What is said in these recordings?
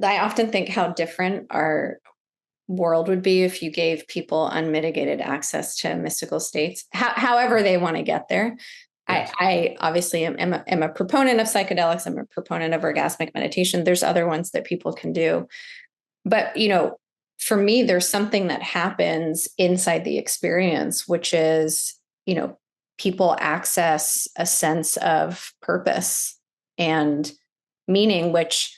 I often think how different our world would be if you gave people unmitigated access to mystical states, however they want to get there. Yes. I obviously am a proponent of psychedelics. I'm a proponent of orgasmic meditation. There's other ones that people can do. But, for me, there's something that happens inside the experience, which is, people access a sense of purpose and meaning, which,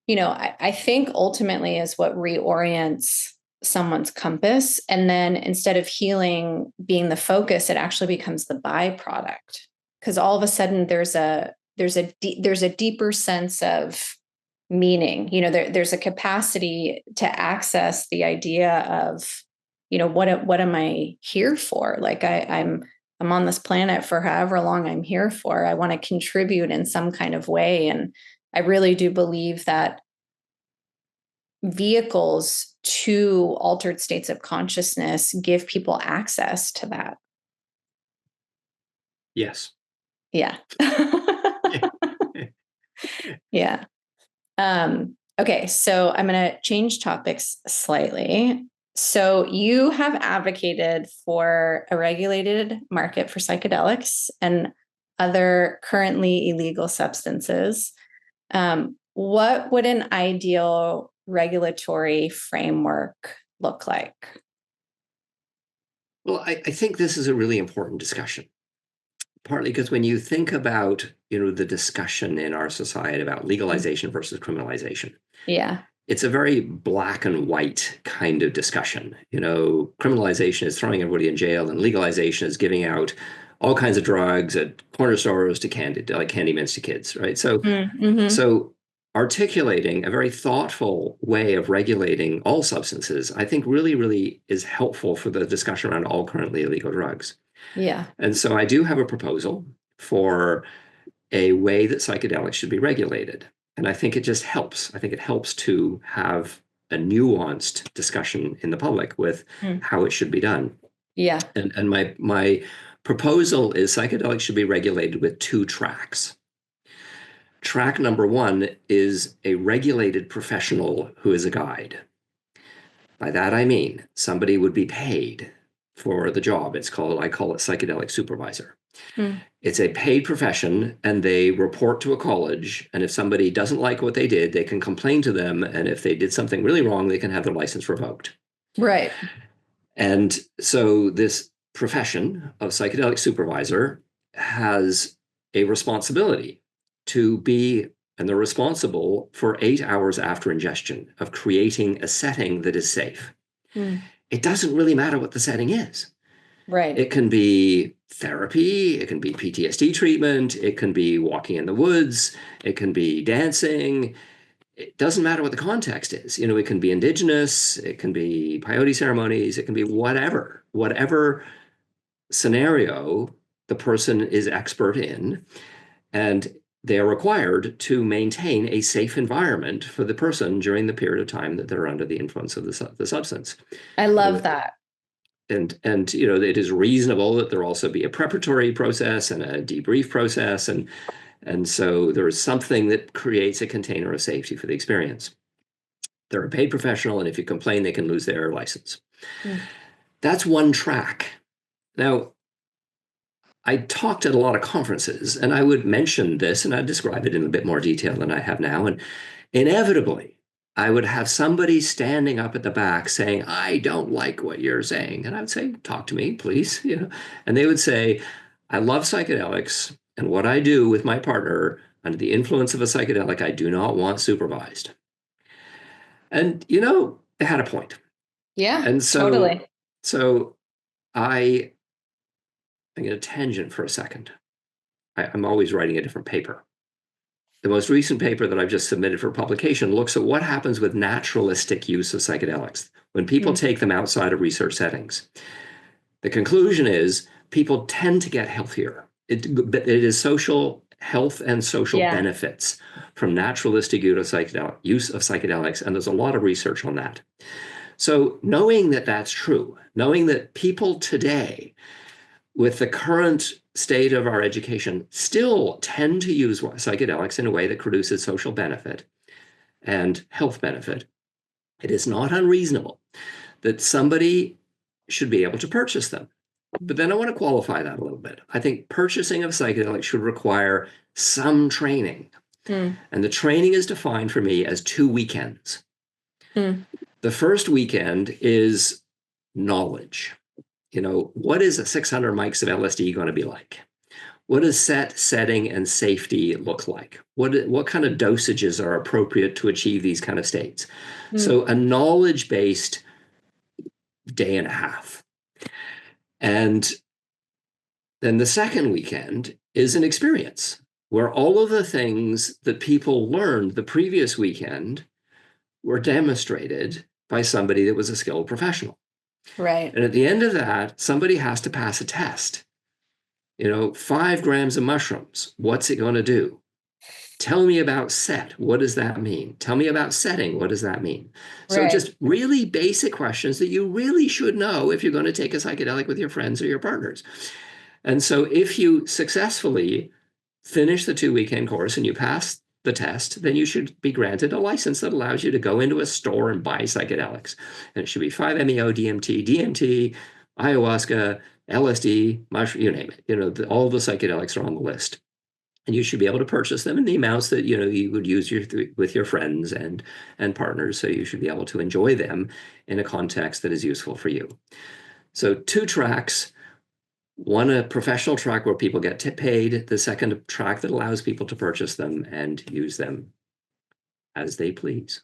I think ultimately is what reorients someone's compass. And then instead of healing being the focus, it actually becomes the byproduct. Because all of a sudden there's a deeper sense of meaning. There's a capacity to access the idea of, what am I here for? Like I'm on this planet for however long I'm here for. I want to contribute in some kind of way. And I really do believe that vehicles to altered states of consciousness give people access to that. Yes. Yeah. Yeah. Okay, so I'm going to change topics slightly. So you have advocated for a regulated market for psychedelics and other currently illegal substances. What would an ideal regulatory framework look like? Well, I think this is a really important discussion, partly because when you think about, the discussion in our society about legalization versus criminalization, Yeah. it's a very black and white kind of discussion. Criminalization is throwing everybody in jail, and legalization is giving out all kinds of drugs at corner stores to candy mints to kids, right? So articulating a very thoughtful way of regulating all substances, I think really, really is helpful for the discussion around all currently illegal drugs. Yeah. And so I do have a proposal for a way that psychedelics should be regulated. And I think it just helps. I think it helps to have a nuanced discussion in the public with how it should be done. Yeah. And my proposal is psychedelics should be regulated with 2 tracks. Track number 1 is a regulated professional who is a guide. By that I mean somebody would be paid for the job. I call it psychedelic supervisor. It's a paid profession, and they report to a college. And if somebody doesn't like what they did, they can complain to them. And if they did something really wrong, they can have their license revoked. Right. And so this profession of psychedelic supervisor has a responsibility to be, and they're responsible for 8 hours after ingestion of creating a setting that is safe. It doesn't really matter what the setting is. Right. It can be therapy, it can be PTSD treatment, it can be walking in the woods, it can be dancing. It doesn't matter what the context is. It can be indigenous, it can be peyote ceremonies, it can be whatever scenario the person is expert in. And they are required to maintain a safe environment for the person during the period of time that they're under the influence of the substance. I love that. And it is reasonable that there also be a preparatory process and a debrief process, and so there is something that creates a container of safety for the experience. They're a paid professional, and if you complain, they can lose their license. That's one track. Now, I talked at a lot of conferences, and I would mention this, and I'd describe it in a bit more detail than I have now, and inevitably, I would have somebody standing up at the back saying, "I don't like what you're saying." And I would say, "Talk to me, please." And they would say, "I love psychedelics, and what I do with my partner under the influence of a psychedelic, I do not want supervised." And, they had a point. Yeah, And so, totally. So I'm going to tangent for a second. I'm always writing a different paper. The most recent paper that I've just submitted for publication looks at what happens with naturalistic use of psychedelics when people take them outside of research settings. The conclusion is people tend to get healthier. It is social health and social benefits from naturalistic use of psychedelics, and there's a lot of research on that. So knowing that that's true, knowing that people today, with the current state of our education, still tend to use psychedelics in a way that produces social benefit, and health benefit, it is not unreasonable that somebody should be able to purchase them. But then I want to qualify that a little bit. I think purchasing of psychedelics should require some training. And the training is defined for me as 2 weekends. The first weekend is knowledge. What is a 600 mics of LSD going to be like? What does setting, and safety look like? What kind of dosages are appropriate to achieve these kind of states? So a knowledge-based day and a half. And then the second weekend is an experience where all of the things that people learned the previous weekend were demonstrated by somebody that was a skilled professional. Right. And at the end of that, somebody has to pass a test. 5 grams of mushrooms, what's it going to do? Tell me about set. What does that mean? Tell me about setting. What does that mean? So just really basic questions that you really should know if you're going to take a psychedelic with your friends or your partners. And so if you successfully finish the 2-weekend course and you pass the test, then you should be granted a license that allows you to go into a store and buy psychedelics. And it should be 5-MeO, DMT, ayahuasca, LSD, mushroom, you name it. All the psychedelics are on the list. And you should be able to purchase them in the amounts that you would use with your friends and partners. So you should be able to enjoy them in a context that is useful for you. So 2 tracks. One, a professional track where people get paid. The second, a track that allows people to purchase them and use them as they please.